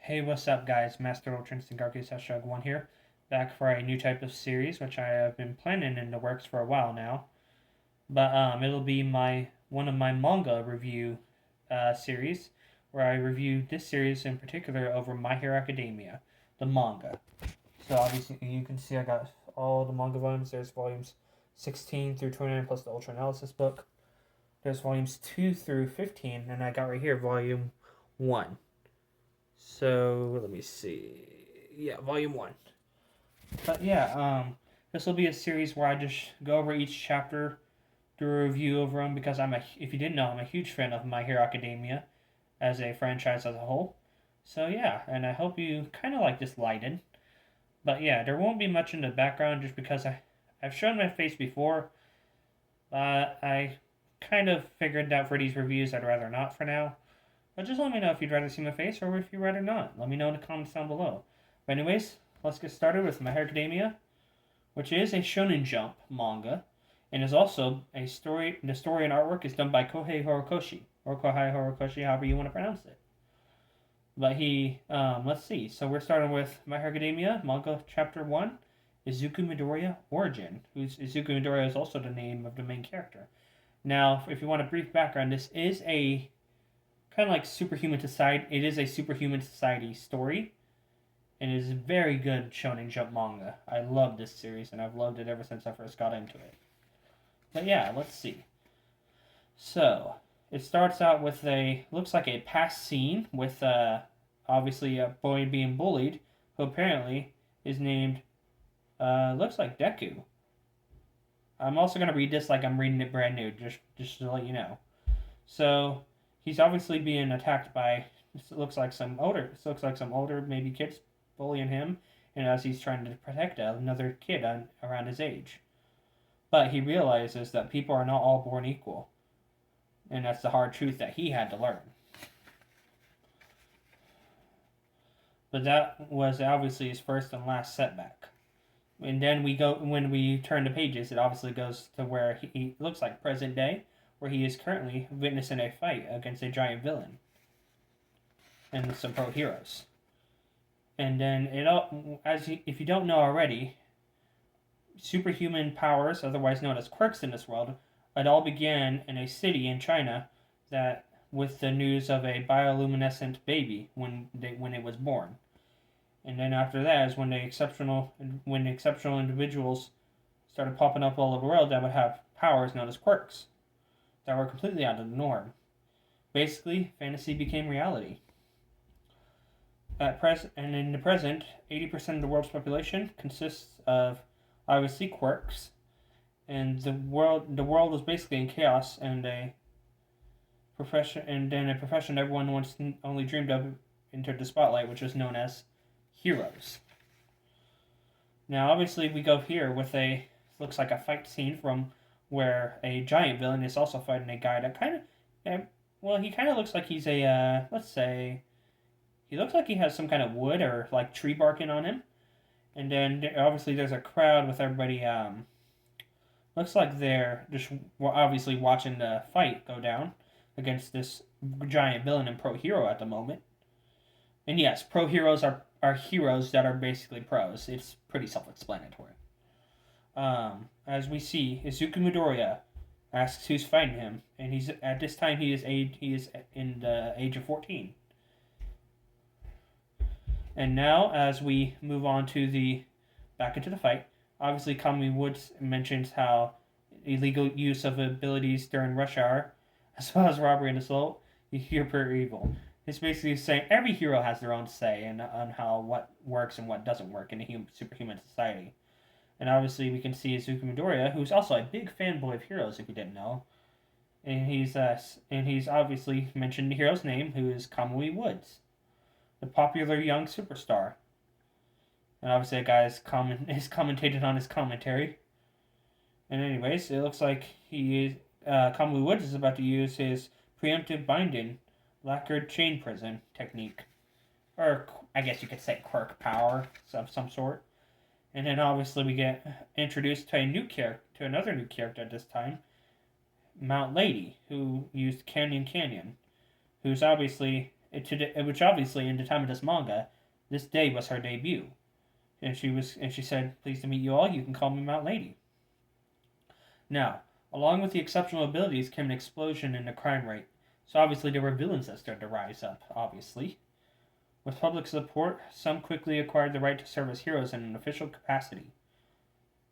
Hey, what's up, guys? Master Ultra Instinct Garku 1 here, back for a new type of series, which I have been planning in the works for a while now. But it'll be one of my manga review series, where I review this series in particular over My Hero Academia, the manga. So obviously you can see I got all the manga volumes. There's volumes 16 through 29 plus the Ultra Analysis book. There's volumes 2 through 15, and I got right here volume 1. So let me see. Yeah, volume 1. But yeah, this will be a series where I just go over each chapter, do a review over them because if you didn't know, I'm a huge fan of My Hero Academia as a franchise as a whole. So yeah, and I hope you kind of like this lighted. But yeah, there won't be much in the background just because I've shown my face before. I kind of figured that for these reviews I'd rather not for now. But just let me know if you'd rather see my face or if you'd rather not. Let me know in the comments down below. But anyways, let's get started with My Hero Academia, which is a Shonen Jump manga, and is also a story. The story and artwork is done by Kohei Horikoshi, or Kohei Horikoshi, however you want to pronounce it. But let's see. So we're starting with My Hero Academia manga chapter 1, Izuku Midoriya Origin. Izuku Midoriya is also the name of the main character. Now, if you want a brief background, this is a kind of like Superhuman Society. It is a Superhuman Society story, and it is a very good Shonen Jump manga. I love this series, and I've loved it ever since I first got into it. But yeah, let's see. So it starts out with looks like a past scene with obviously a boy being bullied, who apparently is named looks like Deku. I'm also gonna read this like I'm reading it brand new, just to let you know. So he's obviously being attacked by looks like some older maybe kids bullying him, and as he's trying to protect another kid around his age. But he realizes that people are not all born equal, and that's the hard truth that he had to learn. But that was obviously his first and last setback. And then when we turn the pages, it obviously goes to where he looks like present day, where he is currently witnessing a fight against a giant villain and some pro heroes. And then if you don't know already, superhuman powers, otherwise known as quirks in this world, it all began in a city in China that with the news of a bioluminescent baby when it was born. And then after that is when the exceptional individuals started popping up all over the world that would have powers known as quirks that were completely out of the norm. Basically, fantasy became reality. And in the present, 80% of the world's population consists of obviously quirks, and the world was basically in chaos, and a profession everyone once only dreamed of entered the spotlight, which was known as heroes. Now, obviously, we go here with looks like a fight scene from where a giant villain is also fighting a guy that he kind of looks like he's let's say, he looks like he has some kind of wood or like tree barking on him. And then obviously there's a crowd with everybody. Looks like they're just obviously watching the fight go down against this giant villain and pro hero at the moment. And yes, pro heroes are heroes that are basically pros. It's pretty self-explanatory. As we see, Izuku Midoriya asks who's fighting him, and he's at this time he is in the age of 14. And now, as we move on to back into the fight, obviously Kamui Woods mentions how illegal use of abilities during rush hour, as well as robbery and assault, you're pure evil. It's basically saying every hero has their own say on how what works and what doesn't work in a superhuman society. And obviously we can see Izuku Midoriya, who's also a big fanboy of heroes, if you didn't know. And he's obviously mentioned the hero's name, who is Kamui Woods, the popular young superstar. And obviously that guy is commentated on his commentary. And anyways, it looks like Kamui Woods is about to use his preemptive binding lacquered chain prison technique. Or I guess you could say quirk power of some sort. And then obviously we get introduced to another new character at this time, Mount Lady, who used Canyon, who's obviously which obviously in the time of this manga, this day was her debut. And she said, "Pleased to meet you all. You can call me Mount Lady." Now, along with the exceptional abilities came an explosion in the crime rate. So obviously there were villains that started to rise up, obviously. With public support, some quickly acquired the right to serve as heroes in an official capacity.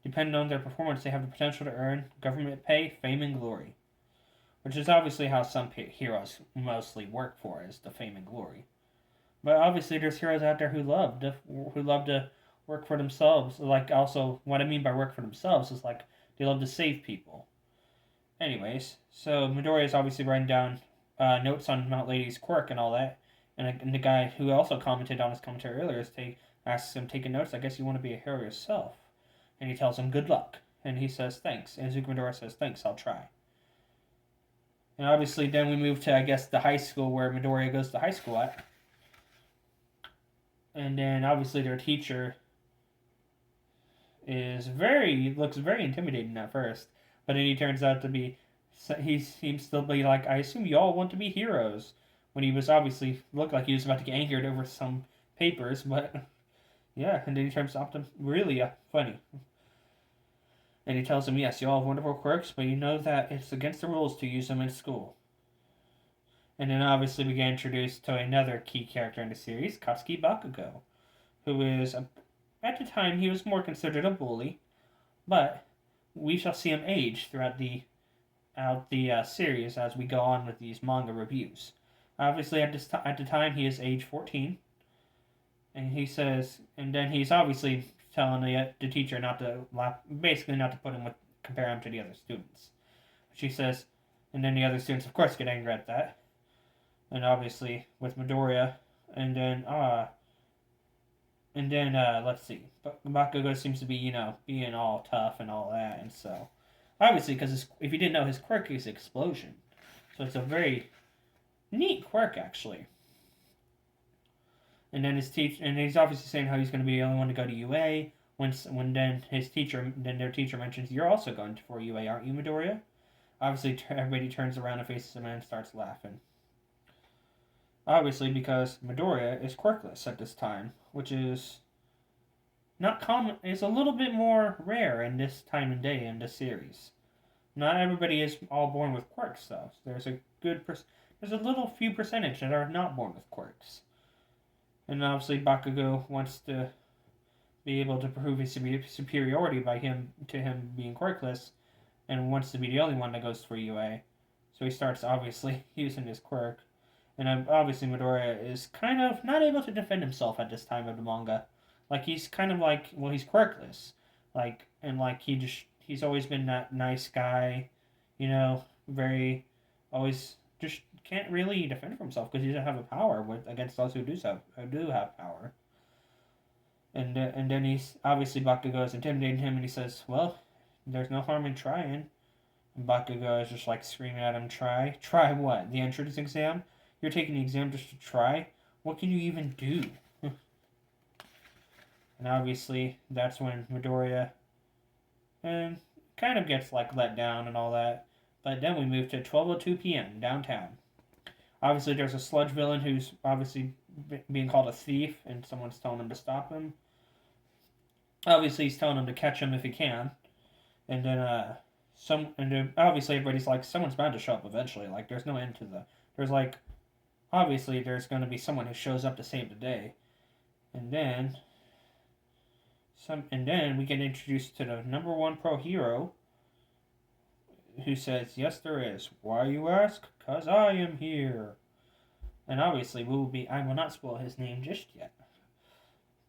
Depending on their performance, they have the potential to earn government pay, fame, and glory. Which is obviously how some heroes mostly work for, is the fame and glory. But obviously there's heroes out there who love to work for themselves. Like, also, what I mean by work for themselves is like they love to save people. Anyways, so Midoriya is obviously writing down notes on Mount Lady's quirk and all that. And the guy who also commented on his commentary earlier asks him, taking notes, "I guess you want to be a hero yourself." And he tells him, "Good luck." And he says, "Thanks." And Izuku Midoriya says, "Thanks, I'll try." And obviously then we move to, I guess, the high school where Midoriya goes to high school at. And then obviously their teacher looks very intimidating at first. But then he turns out to be, he seems to be like, "I assume you all want to be heroes." When he was obviously looked like he was about to get angered over some papers, but yeah, and then he turns out to really funny. And he tells him, "Yes, you all have wonderful quirks, but you know that it's against the rules to use them in school." And then obviously we get introduced to another key character in the series, Katsuki Bakugo, who is, at the time, he was more considered a bully, but we shall see him age throughout the series as we go on with these manga reviews. Obviously, at the time, he is age 14, and he says, and then he's obviously telling the teacher not to basically not to compare him to the other students. She says, and then the other students, of course, get angry at that, and obviously with Midoriya, and then let's see, Bakugo seems to be being all tough and all that, and so obviously because if you didn't know, his quirk is explosion, so it's a very neat quirk, actually. And then and he's obviously saying how he's going to be the only one to go to UA. When then their teacher mentions, "You're also going for UA, aren't you, Midoriya?" Obviously, everybody turns around and faces him and starts laughing. Obviously, because Midoriya is quirkless at this time, which is not common. It's a little bit more rare in this time and day in this series. Not everybody is all born with quirks, though. There's a little few percentage that are not born with quirks. And obviously Bakugo wants to be able to prove his superiority by him being quirkless, and wants to be the only one that goes for UA. So he starts obviously using his quirk. And obviously Midoriya is kind of not able to defend himself at this time of the manga. Like, he's kind of like, well, he's quirkless. He's always been that nice guy, very, always just can't really defend for himself because he doesn't have a power against those who do have power. And then he's obviously Bakugo is intimidating him, and he says, "Well, there's no harm in trying." And Bakugo is just like screaming at him, "Try what? The entrance exam? You're taking the exam just to try? What can you even do?" And obviously that's when Midoriya kind of gets like let down and all that. But then we move to 12:02 p.m. downtown. Obviously, there's a sludge villain who's obviously being called a thief, and someone's telling him to stop him. Obviously, he's telling him to catch him if he can. And then obviously everybody's like, someone's bound to show up eventually. Like, there's no end to obviously there's going to be someone who shows up to save the day. And then we get introduced to the number one pro hero, who says, "Yes, there is. Why, you ask? 'Cause I am here." And obviously I will not spoil his name just yet.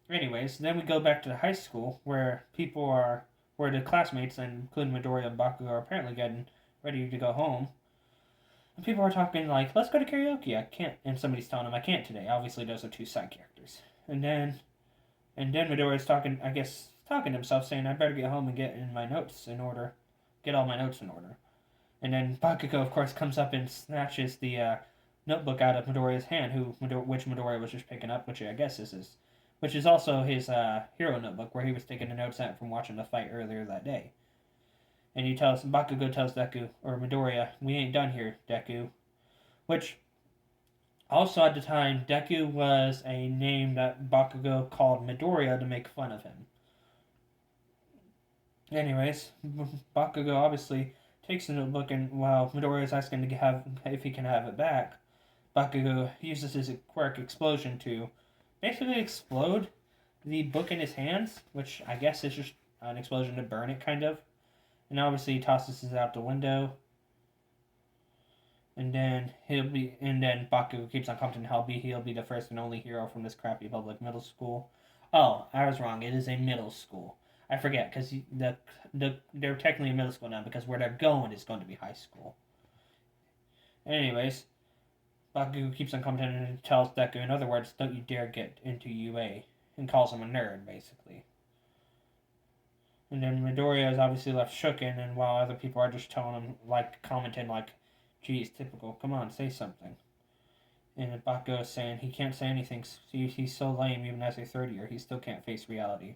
Anyways, then we go back to the high school where the classmates, including Midoriya and Bakugo, are apparently getting ready to go home. And people are talking like, "Let's go to karaoke." I can't, and somebody's telling him, "I can't today." Obviously, those are two side characters. And then Midoriya's talking to himself, saying, "I better get home and get all my notes in order." And then Bakugo, of course, comes up and snatches the notebook out of Midoriya's hand, which Midoriya was just picking up, which I guess which is also his hero notebook, where he was taking the notes out from watching the fight earlier that day. And Bakugo tells Deku, or Midoriya, "We ain't done here, Deku." Which, Also, at the time, Deku was a name that Bakugo called Midoriya to make fun of him. Anyways, Bakugo obviously takes the notebook, and while Midoriya is asking to have if he can have it back, Bakugo uses his quirk Explosion to basically explode the book in his hands, which I guess is just an explosion to burn it, kind of. And obviously, he tosses it out the window. And then Bakugo keeps on commenting how he'll be the first and only hero from this crappy public middle school. Oh, I was wrong. It is a middle school. I forget because they're technically a middle school now because where they're going is going to be high school. Anyways, Bakugo keeps on commenting and tells Deku, in other words, don't you dare get into UA, and calls him a nerd, basically. And then Midoriya is obviously left shooken, and while other people are just telling him, like, commenting, like, geez, typical, come on, say something. And Bakugo is saying he can't say anything, he's so lame even as a third year, he still can't face reality.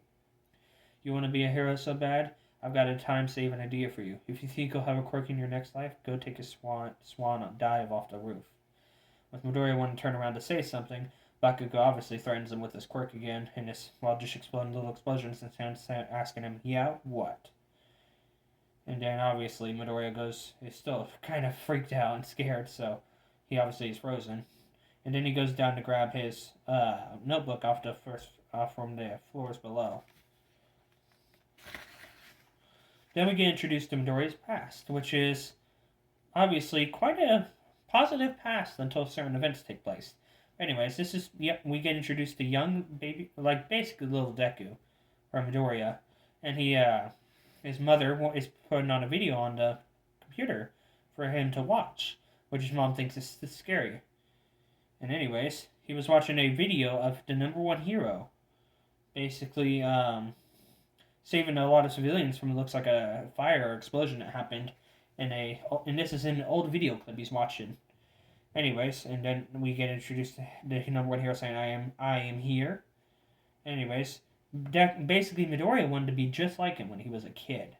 You want to be a hero so bad? I've got a time-saving idea for you. If you think you'll have a quirk in your next life, go take a swan dive off the roof. With Midoriya wanting to turn around to say something, Bakugo obviously threatens him with his quirk again, and while just exploding little explosions and asking him, yeah, what? And then obviously Midoriya is still kind of freaked out and scared, so he obviously is frozen. And then he goes down to grab his notebook off from the floors below. Then we get introduced to Midoriya's past, which is obviously quite a positive past until certain events take place. Anyways, we get introduced to young baby, like basically little Deku, or Midoriya, and his mother is putting on a video on the computer for him to watch, which his mom thinks is scary. And anyways, he was watching a video of the number one hero, basically saving a lot of civilians from what looks like a fire or explosion that happened and this is in an old video clip he's watching. Anyways, and then we get introduced to the number one hero saying, I am here. Anyways, basically Midoriya wanted to be just like him when he was a kid.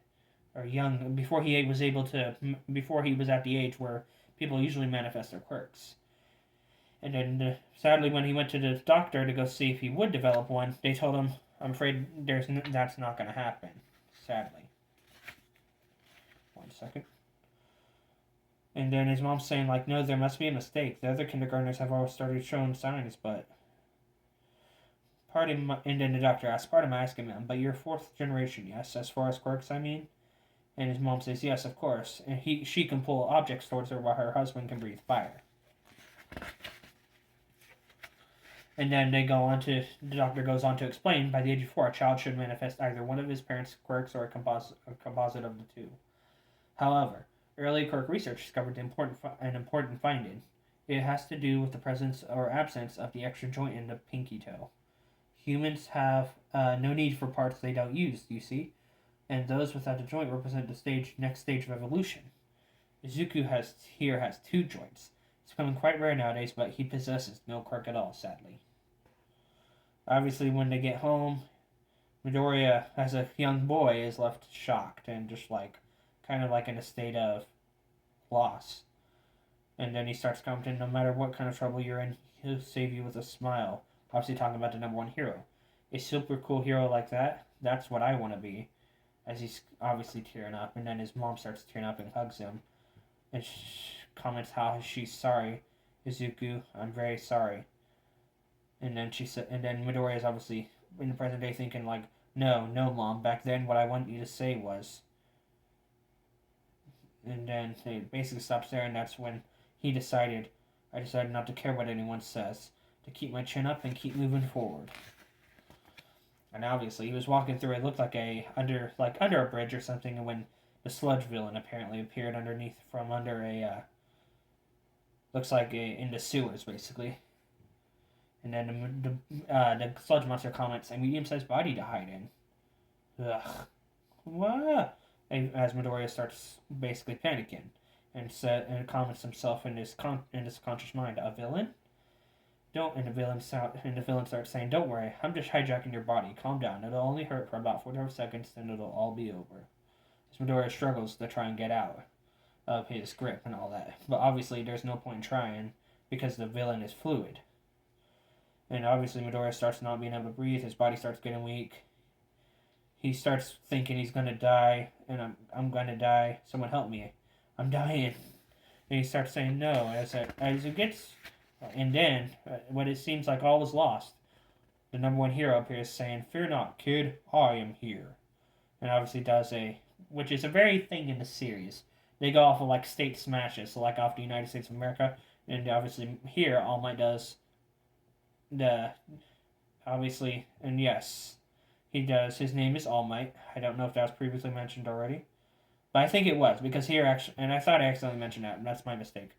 Or young, before he was at the age where people usually manifest their quirks. And then, sadly, when he went to the doctor to go see if he would develop one, they told him, I'm afraid that's not going to happen. Sadly. 1 second. And then his mom's saying, like, no, there must be a mistake. The other kindergartners have all started showing signs, but... And then the doctor asks, pardon my asking, ma'am, but you're fourth generation, yes? As far as quirks, I mean? And his mom says, yes, of course. And she can pull objects towards her while her husband can breathe fire. And then the doctor goes on to explain, by the age of 4, a child should manifest either one of his parents' quirks or a composite of the two. However, early quirk research discovered an important finding. It has to do with the presence or absence of the extra joint in the pinky toe. Humans have no need for parts they don't use, you see, and those without a joint represent the next stage of evolution. Izuku has 2 joints. It's becoming quite rare nowadays, but he possesses no quirk at all, sadly. Obviously, when they get home, Midoriya, as a young boy, is left shocked and just kind of in a state of loss. And then he starts commenting, no matter what kind of trouble you're in, he'll save you with a smile. Obviously talking about the number one hero. A super cool hero like that, that's what I want to be. As he's obviously tearing up, and then his mom starts tearing up and hugs him. And comments how she's sorry. Izuku, I'm very sorry. And then Midoriya is obviously in the present day thinking no, mom, back then what I want you to say was. And then they basically stops there, and that's when I decided not to care what anyone says, to keep my chin up and keep moving forward. And obviously he was walking through, it looked like under a bridge or something, and when the sludge villain apparently appeared in the sewers basically. And then the sludge monster comments, a medium-sized body to hide in. Ugh. What? As Midoriya starts basically panicking, and comments himself in his conscious mind, a villain? And the villain starts saying, don't worry, I'm just hijacking your body. Calm down. It'll only hurt for about 45 seconds, then it'll all be over. As Midoriya struggles to try and get out of his grip and all that. But obviously there's no point in trying, because the villain is fluid. And obviously Midoriya starts not being able to breathe, his body starts getting weak. He starts thinking he's gonna die, and I'm gonna die. Someone help me. I'm dying. And he starts saying no as it gets, and then when it seems like all was lost, the number one hero appears saying, "Fear not, kid, I am here." And obviously does which is a very thing in the series. They go off of like state smashes, so like off the United States of America, and obviously here All Might does the, obviously, and yes, he does. His name is All Might. I don't know if that was previously mentioned already, but I think it was because here actually, and I thought I accidentally mentioned that. And that's my mistake.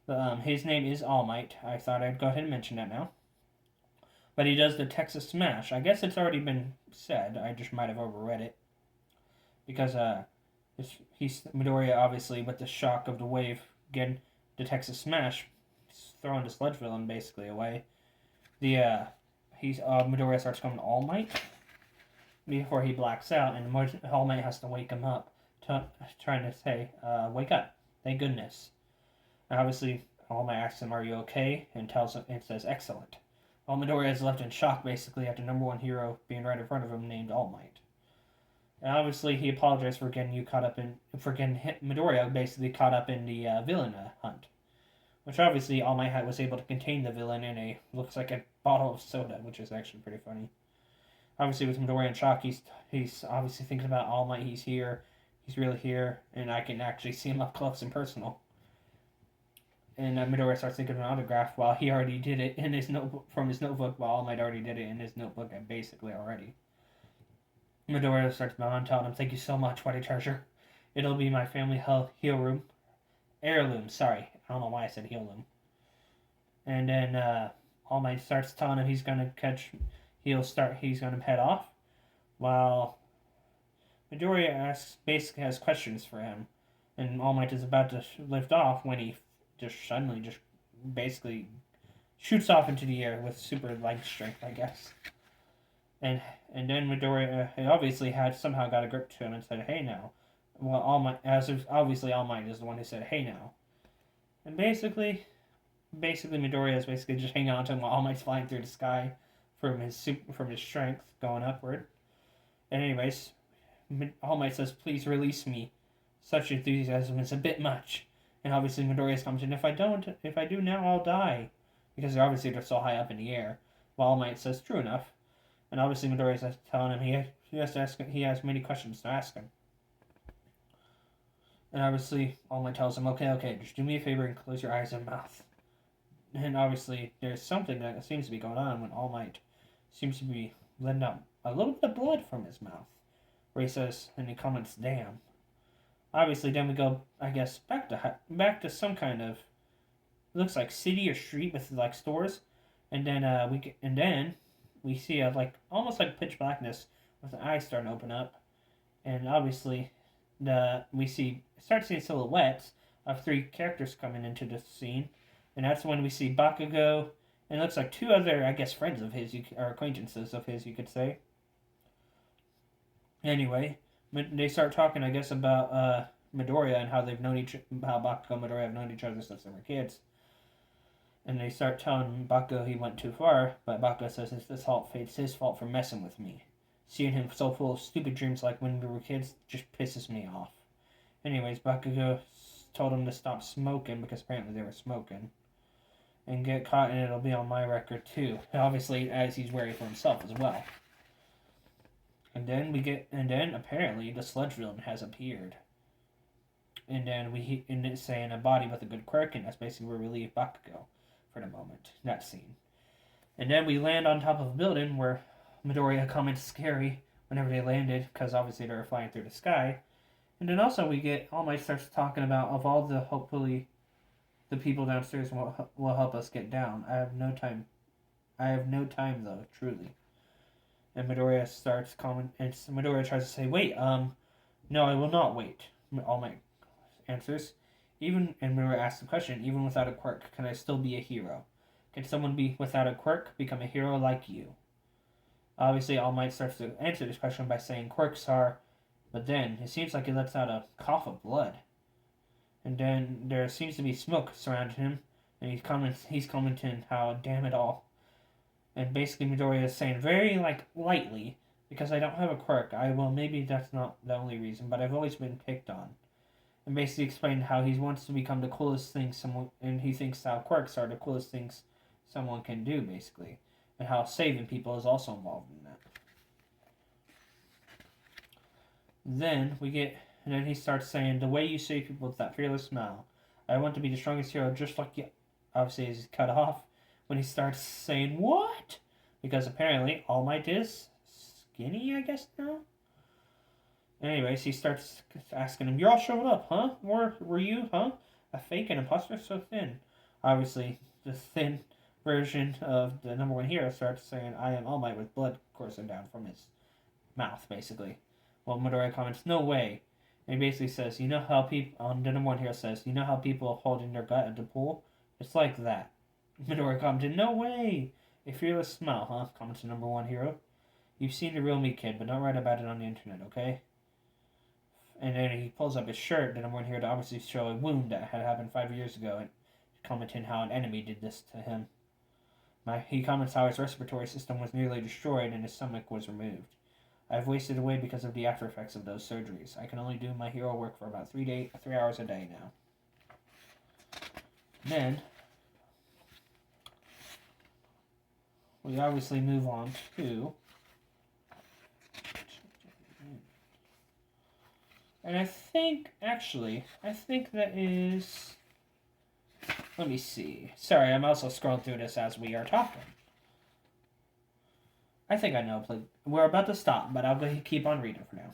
But, his name is All Might. I thought I'd go ahead and mention that now. But he does the Texas Smash. I guess it's already been said. I just might have overread it because he's Midoriya obviously with the shock of the wave getting the Texas Smash, throwing the sludge villain basically away. Midoriya starts going All Might before he blacks out, and All Might has to wake him up, trying to say, "Wake up! Thank goodness." And obviously, All Might asks him, "Are you okay?" and says, "Excellent." While Midoriya is left in shock basically after number one hero being right in front of him named All Might. And obviously, he apologized for getting Midoriya basically caught up in the villain hunt. Which obviously All Might was able to contain the villain in looks like a bottle of soda, which is actually pretty funny. Obviously, with Midoriya in shock, he's obviously thinking about All Might. He's here, he's really here, and I can actually see him up close and personal. And Midoriya starts thinking of an autograph while he already did it in his notebook while All Might already did it in his notebook basically already. Midoriya starts bowing, telling him, "Thank you so much, what a treasure. It'll be my family heirloom. Sorry, I don't know why I said heirloom." And then All Might starts telling him he's gonna head off, while Midoriya basically has questions for him, and All Might is about to lift off when he suddenly basically shoots off into the air with super light strength, I guess. And then Midoriya obviously had somehow got a grip to him and said, "Hey now." Well, obviously All Might is the one who said, "Hey now." And basically Midoriya is basically just hanging on to him while All Might's flying through the sky from his strength going upward. And anyways, All Might says, "Please release me. Such enthusiasm is a bit much." And obviously Midoriya comes in, if I do now, I'll die. Because they're so high up in the air. While All Might says, "True enough." And obviously Midoriya is telling him he has many questions to ask him. And obviously All Might tells him, okay, just do me a favor and close your eyes and mouth. And obviously there's something that seems to be going on when All Might seems to be letting out a little bit of blood from his mouth. Where he says, and he comments, "Damn." Obviously, then we go, I guess, back to some kind of, looks like city or street with like stores, and then we see almost like pitch blackness with the eyes starting to open up, and obviously we start seeing silhouettes of three characters coming into the scene, and that's when we see Bakugo, and it looks like two other, I guess, friends of his or acquaintances of his, you could say. Anyway, they start talking, I guess, about Midoriya and how how Bakugo and Midoriya have known each other since they were kids. And they start telling Bakugo he went too far, but Bakugo says it's his fault for messing with me. Seeing him so full of stupid dreams like when we were kids just pisses me off. Anyways, Bakugo told him to stop smoking because apparently they were smoking. And get caught and it'll be on my record too. Obviously, as he's wary for himself as well. And then apparently the sludge villain has appeared. And then it's saying a body with a good quirk, and that's basically where we leave Bakugo for the moment. That scene. And then we land on top of a building where Midoriya comments scary whenever they landed, because obviously they were flying through the sky. And then also we get All Might starts talking about hopefully the people downstairs will help us get down. I have no time though, truly. And Midoriya Midoriya tries to say, "Wait, no, I will not wait." All Might answers, and Midoriya asks the question, "Even without a quirk, can I still be a hero? Can someone without a quirk become a hero like you?" Obviously, All Might starts to answer this question by saying quirks are, but then it seems like he lets out a cough of blood. And then there seems to be smoke surrounding him, And he's commenting how damn it all. And basically Midoriya is saying very like lightly, because I don't have a quirk, maybe that's not the only reason, but I've always been picked on. And basically explained how he wants to become the coolest thing and he thinks how quirks are the coolest things someone can do, basically. And how saving people is also involved in that. And then he starts saying, the way you save people with that fearless smile. I want to be the strongest hero just like you. Obviously, he's cut off when he starts saying, what? Because apparently All Might is skinny, I guess, now? Anyways, he starts asking him, you're all showing up, huh? Were you, huh? A fake and imposter so thin? Obviously, the thin version of the number one hero starts saying, I am All Might, with blood coursing down from his mouth, basically. Well, Midoriya comments, no way. And he basically says, you know how people, the number one hero says, you know how people hold in their gut at the pool? It's like that. Midoriya commented, no way. A fearless smile, huh? Comments the number one hero. You've seen the real me, kid, but don't write about it on the internet, okay? And then he pulls up his shirt, the number one hero, to obviously show a wound that had happened 5 years ago, and commenting how an enemy did this to him. He comments how his respiratory system was nearly destroyed and his stomach was removed. I've wasted away because of the after effects of those surgeries. I can only do my hero work for about 3 hours a day now. Then we obviously move on to, and I think that is, let me see. Sorry, I'm also scrolling through this as we are talking. I think I know. We're about to stop, but I'll go keep on reading for now.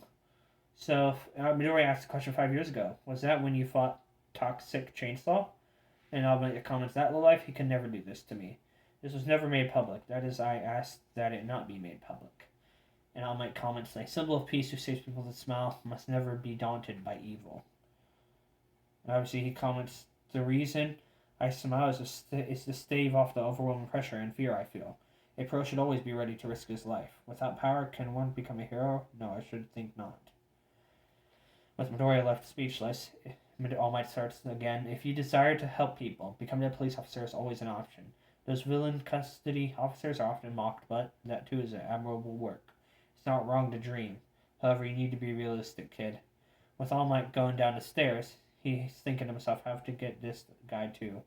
So, Midori asked a question 5 years ago. Was that when you fought Toxic Chainsaw? And All Might comments, that low life, he can never do this to me. This was never made public. That is, I asked that it not be made public. And All Might comments, a symbol of peace who saves people with a smile must never be daunted by evil. And obviously he comments, the reason I smile is to stave off the overwhelming pressure and fear I feel. A pro should always be ready to risk his life. Without power, can one become a hero? No, I should think not. With Midoriya left speechless, All Might starts again. If you desire to help people, becoming a police officer is always an option. Those villain custody officers are often mocked, but that too is admirable work. It's not wrong to dream. However, you need to be realistic, kid. With All Might going down the stairs, he's thinking to himself, I have to get this guy too.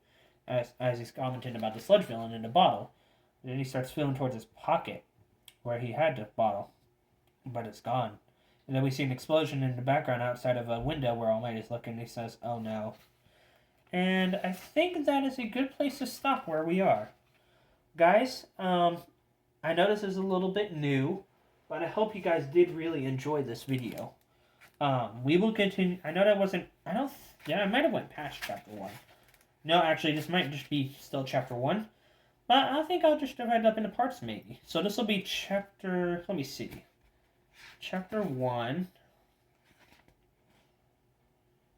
As he's commenting about the sludge villain in the bottle. Then he starts feeling towards his pocket where he had the bottle, but it's gone. And then we see an explosion in the background outside of a window where All Might is looking. And he says, oh no. And I think that is a good place to stop where we are. Guys, I know this is a little bit new, but I hope you guys did really enjoy this video. We will continue. I know that wasn't, I might have went past chapter 1. No, actually, this might just be still chapter 1. But I think I'll just divide it up into parts, maybe. So this will be chapter, let me see. Chapter 1.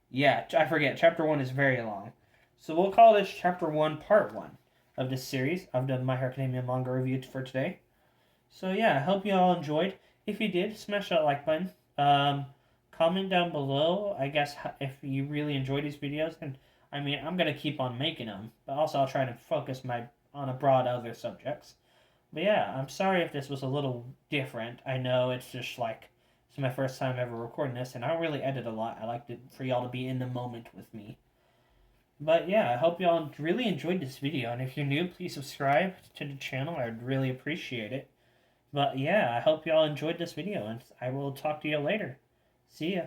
Yeah, I forget. Chapter 1 is very long. So we'll call this chapter 1, part 1 of this series of the My Hero Academia manga review for today. So yeah, I hope you all enjoyed. If you did, smash that like button. Comment down below, I guess, if you really enjoyed these videos. And I mean, I'm going to keep on making them. But also I'll try to focus on a broad other subjects. But yeah, I'm sorry if this was a little different. I know it's just like, it's my first time ever recording this, and I don't really edit a lot. I like for y'all to be in the moment with me. But yeah, I hope y'all really enjoyed this video, and if you're new, please subscribe to the channel. I'd really appreciate it. But yeah, I hope y'all enjoyed this video, and I will talk to you later. See ya.